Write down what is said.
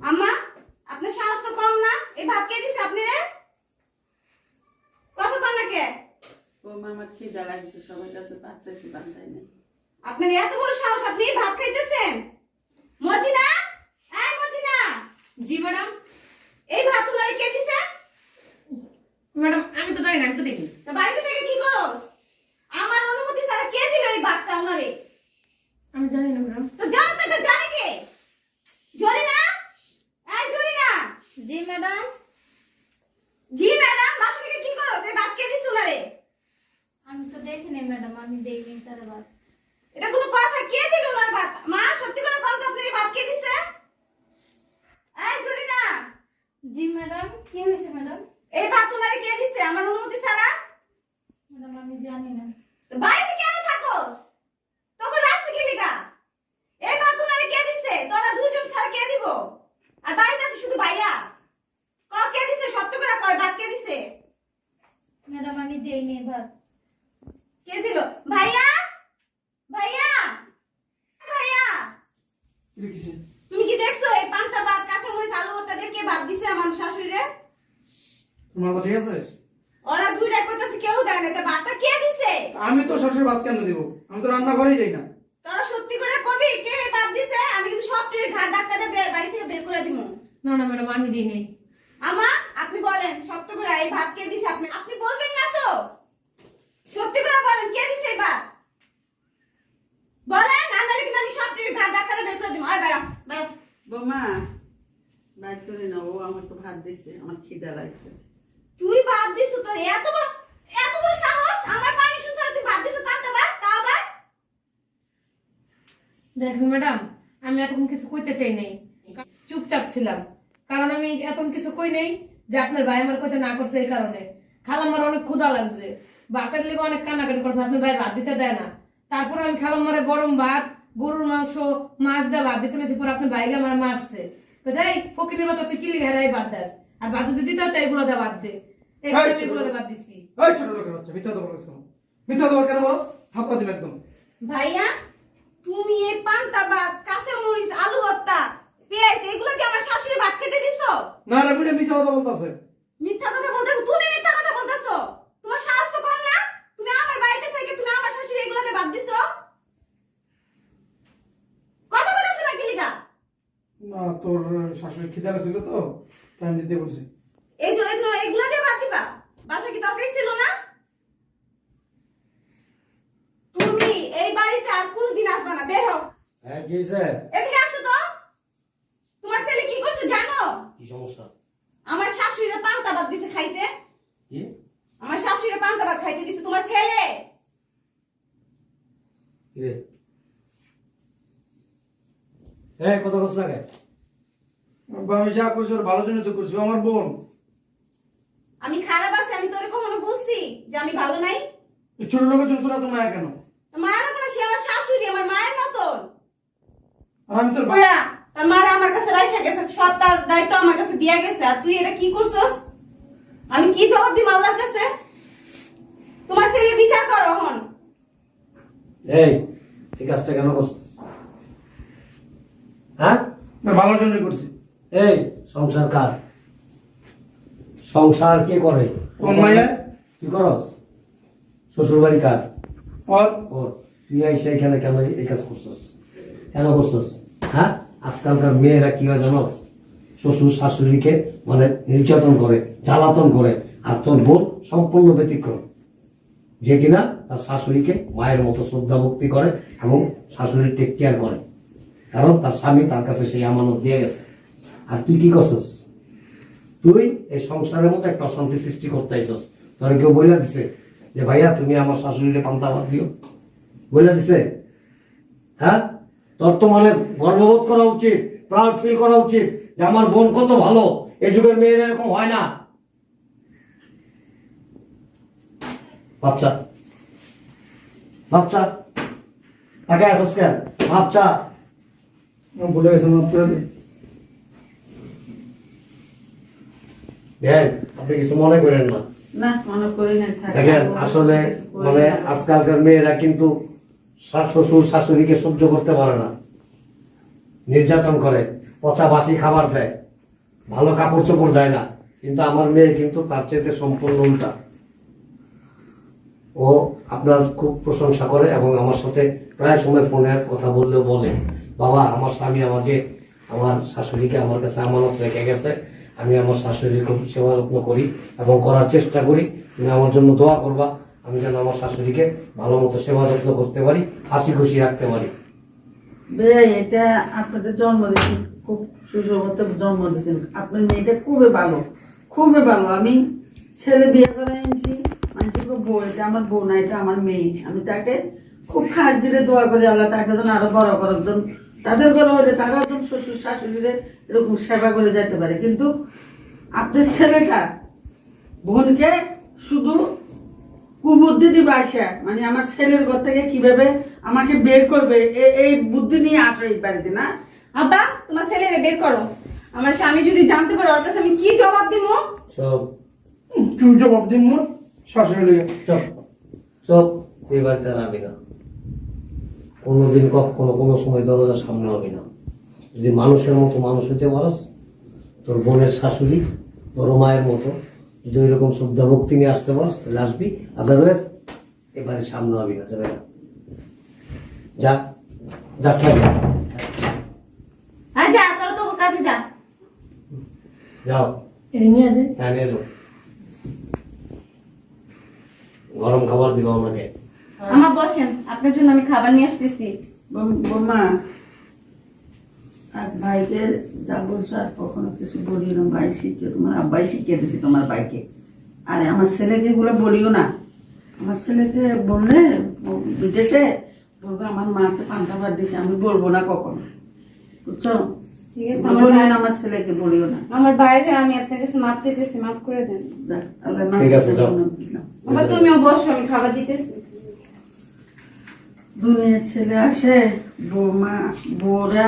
আম্মা, আপনার সাহস তো কম না? এই ভাত কে দিছে আপনি রে? কথা কন না কে? বৌমা আমার খিদা লাগছে, সবার কাছে পাচ্ছি বান্ধাই নেই। আপনার এত বড় সাহস, আপনি ভাত খাইতেছেন? মর্জিনা, এই মর্জিনা। জি ম্যাডাম। এই ভাত উনারে কে দিছে? ম্যাডাম আমি তো জানি না, আমি তো দেখি। তা বাড়িতে থেকে কি করো? আমার অনুমতি ছাড়া কে দিল এই ভাতটা উনারে? আমি জানি না ম্যাডাম। তো জানো তো, এটা জানে কে? জরিনা, এই জরিনা। জি ম্যাডাম। জি ম্যাডাম, বাসা থেকে কি করো? এই ভাত কে দিছে উনারে? আমি তো দেখিনি ম্যাডাম, আমি দেইনি তার বাদ। এটা কোনো কথা? কে দিল উনার ভাত? মা সত্যি করে বল তো, আপনি এই ভাত কে দিছে? এই জরিনা, জি ম্যাডাম, কি হয়েছে ম্যাডাম? এই ভাত উনারে কে দিছে আমার অনুমতি ছাড়া? ম্যাডাম আমি জানি না। তো বাড়িতে কেন থাকো? তখন রাস্তা কি লিগা? এই ভাত উনারে কে দিছে? তোরা দুজন ছাড়া কে দিব? আর বাড়িতে আছে শুধু ভাইয়া। কে দিছে? সত্য করে কয়, ভাত কে দিছে? ম্যাডাম আমি দেইনি ভাত। কে দিল? ভাইয়া, ভাইয়া, ভাইয়া, তুমি কি দেখছো এই পান্তা ভাত, কাঁচামরিচ, আলু ভর্তা দিয়ে কে ভাত দিছে আমার শাশুড়িরে? তোমার কথা ঠিক আছে? ওরা দুইটা কইতাছে কেউ দেয় না, তা ভাতটা কে দিছে? আমি তো শ্বশুর ভাত কেন দিব? আমি তো রান্না ঘরেই যাই না। তোরা সত্যি করে কবি কে এই ভাত দিছে? আমি কিন্তু সব টির ঘাট ধাক্কা দিয়ে বাড়ি থেকে বের করে দিব। না না ম্যাডাম আমি দিই নাই। আমা, আপনি বলেন সত্য করে এই ভাত কে দিছে? আপনি বলবেন না তো? সত্যি করে বলেন কে দিছে এই ভাত? বলেন, না নাহলে কিন্তু আমি সব টির ঘাট ধাক্কা দিয়ে বের করে দিব। আয় বেরো, বেরো। বৌমা বাইর করে নাও, ও আমাকে ভাত দিছে, আমার খিদা লাগছে। তুই ভাত দিছু? তোর এত বড় সাহস? আমার পারমিশন ছাড়া তুই ভাত দিছু? পান্তা ভাত, তা আবার? দেখেন ম্যাডাম, আমি এতক্ষণ কিছু কইতে চাই নাই, চুপচাপ ছিলাম। কারণ আমি এতক্ষণ কিছু কই নাই যে আপনার ভাই আমার কইতে না করছে এই কারণে। খালাম্মার অনেক ক্ষুধা লাগছে, ভাতের লেগে অনেক কান্নাকাটি করছে, আপনার ভাই ভাত দিতে দেয় না। তারপরে আমি খালাম্মারে গরম ভাত, গরুর মাংস, মাছ দিয়ে ভাত দিতে গেছি, পরে আপনার ভাইকে আমার মারছে। যাই ফকিরের বাচ্চা, তুই কি লিখে হেরাই ভাত দাস, আর ভাত যদি দিতে হতো এগুলো দিয়ে ভাত দে। এগুলো দিয়ে ভাত দিচ্ছি। এই ছোট লোকের বাচ্চা, মিথ্যা কথা বলছ। মিথ্যা কথা কেন বলছ? থাপ্পড় দিবে একদম। ভাইয়া, তুমি এই পান্তা ভাত, কাঁচামরিচ, আলু ভর্তা, পেঁয়াজ এগুলো কি আমার শাশুড়ি ভাত খেতে দিছো? না রে বুড়ি, মিথ্যা কথা বলতাছে। মিথ্যা কথা বলতেছো? তুমি মিথ্যা কথা বলতেছো? তোমার সাহস তো কম না? তুমি আমার বাড়িতে থেকে তুমি আমার শাশুড়ি এগুলোতে ভাত দিছো? কথা বলতেছো না কি লিগা? না, তোর শাশুড়ি খিদা লাগছিল তো, তাই আমি দিতে বলছি। এই যে এগুলো দিয়ে ভাত দিবা? বাসা কি তরকারি ছিল না? তুমি এই বাড়িতে আর কোনোদিন আসবে না, বের হও। হ্যাঁ কি হয়েছে? এদিকে আসো তো। তোমার ছেলে কি করছে জানো? কি সমস্যা? আমার শাশুড়ির পান্তা ভাত দিছে খাইতে। কি? আমার শাশুড়ির পান্তা ভাত খাইতে দিছে তোমার ছেলে। কি রে? কথা কস না কে? আব্বা, আমি যা করছি ওর ভালোর জন্য তো করছি, ও আমার বোন। আমি খারাপ আছি? আমি তোরে কখনো বলছি যে আমি ভালো নাই? এই ছোট লোকের জন্য তোরা তো মায়া কেন? মায়ের লাগবে না, সে আমার শাশুড়ি, আমার মায়ের মতন। আর আমি তোর ওরা তার মারা আমার কাছে রাইখা গেছে, সব তার দায়িত্ব আমার কাছে দিয়া গেছে, আর তুই এটা কি করছস? আমি কি জবাব দিব আল্লাহর কাছে? তোমার ছেলের বিচার করো এখন। এই কাজটা কেন করছ? হ্যাঁ, না, ভালোর জন্যই করছি। এই সংসার কার? সংসার কে করে? কোন মাইয়া? কি করস? শ্বশুর বাড়ি কার? ওর। ওর। তুই এসে এখানে কেন এই কাজ করছস? কেন করছস? হ্যাঁ, আজকালকার মেয়েরা কি হয় জানোস? শ্বশুর শাশুড়িকে মানে নির্যাতন করে, জ্বালাতন করে, আর তোর বোন সম্পূর্ণ ব্যতিক্রম, যে কিনা তার শাশুড়িকে মায়ের মতো শ্রদ্ধা ভক্তি করে এবং শাশুড়ির টেক কেয়ার করে, কারণ তার স্বামী তার কাছে সেই আমানত দিয়ে গেছে। আর তুই কি করছস? তুই এই সংসারের মধ্যে একটা অশান্তি সৃষ্টি করতে আইছস। তোরা কেউ বইলা দিছে যে ভাইয়া তুমি আমার শাশুড়িকে পান্তা ভাত দিও? বইলা দিছে? হ্যাঁ, তোর তো মানে গর্ববোধ করা উচিত, প্রাউড ফিল করা উচিত যে আমার বোন কত ভালো। এই যুগের মেয়েরা এরকম হয় না। বাচ্চা বাচ্চা তাকে আসস কেন? বাচ্চা ভুলে গেছে, মাফ করে দে। আপনি কিছু মনে করেন না। না মনে করি না। দেখেন আসলে মানে আজকালকার মেয়েরা কিন্তু শ্বশুর শাশুড়িকে সহ্য করতে পারে না, নির্যাতন করে। পচা বাসি খাবার দেয়, ভালো কাপড় চোপড় দেয় না। কিন্তু আমার মেয়ে কিন্তু তার চেয়ে সম্পূর্ণ উল্টা। ও আপনার খুব প্রশংসা করে এবং আমার সাথে প্রায় সময় ফোনে কথা বললেও বলে, বাবা আমার স্বামী আমাকে, আমার শাশুড়িকে আমার কাছে আমানত রেখে গেছে, আমি আমার শাশুড়ির খুব সেবা যত্ন করি এবং করার চেষ্টা করি। তুমি আমার জন্য দোয়া করবা, আমি যেন আমার শাশুড়িকে ভালো মতো সেবা যত্ন করতে পারি, হাসি খুশি রাখতে পারি। ভাই এটা আপনাদের জন্ম দিয়েছেন, খুব সুযোগতে জন্ম দিয়েছেন। আপনার মেয়েটা খুবই ভালো, খুবই ভালো। আমি ছেলে বিয়ে করে এনেছি, মানুষ বউ, এটা আমার বউ না, এটা আমার মেয়ে। আমি তাকে খুব খাস দিলে দোয়া করি আল্লাহ তাকে যেন আরো বড় করে, একজন তাদের ঘরে হলে তারা একজন শ্বশুর শাশুড়িরে এরকম সেবা করে যেতে পারে। কিন্তু আপনার ছেলেটা বোনকে শুধু কুবুদ্ধি দিবে আইসা, মানে আমার ছেলের ঘর থেকে কিভাবে আমাকে বের করবে এই বুদ্ধি নিয়ে আসো এই বাড়িতে না। আব্বা তোমার ছেলেরে বের করো। আমার স্বামী যদি জানতে পারে ওর কাছে আমি কি জবাব দিব? সব তুই জবাব দিন না শাশুড়ি লেগে। চপ চপ, এই বাড়িতে আর আমি না, কোনোদিন কখনো কোনো সময় দরজার সামনে হবে না। যদি মানুষের মতো মানুষ হইতে পারস, তোর বোনের শাশুড়ি বড় মায়ের মতো যদি ওইরকম শ্রদ্ধা ভক্তি নিয়ে আসতে পারস তাহলে আসবি, আদারওয়াইজ এবারে সামনে হবি না, যাবে না। যা যাস না, যা। হ্যাঁ যা, তোর তো কাছে যা। যাও, এটা নিয়ে আসে। হ্যাঁ নিয়ে যাও, গরম খাবার দিবা আমাকে। আমার বসেন, আপনার জন্য আমি খাবার নিয়ে আসতেছি। বোমা আর ভাইকে যা বলছো আর কখনো কিছু বলিও না। ভাই শিখিয়ে, তোমার আব্বাই শিখিয়ে দিচ্ছে তোমার ভাইকে। আর আমার ছেলেকে এগুলো বলিও না। আমার ছেলেকে বললে বিদেশে বলবো আমার মাকে পান্তা ভাত দিছে, আমি বলবো না কখনো, বুঝছো? ঠিক আছে, বলিও না, আমার ছেলেকে বলিও না। আমার বাইরে আমি আপনার কাছে মাপ চাইতেছি, মাফ করে দেন। দেখ, আল্লাহ ঠিক আছে, যাও। আবার তুমিও বসো, আমি খাবার দিতেছি। দুনিয়ার ছেলে আসে, বৌমা বউরা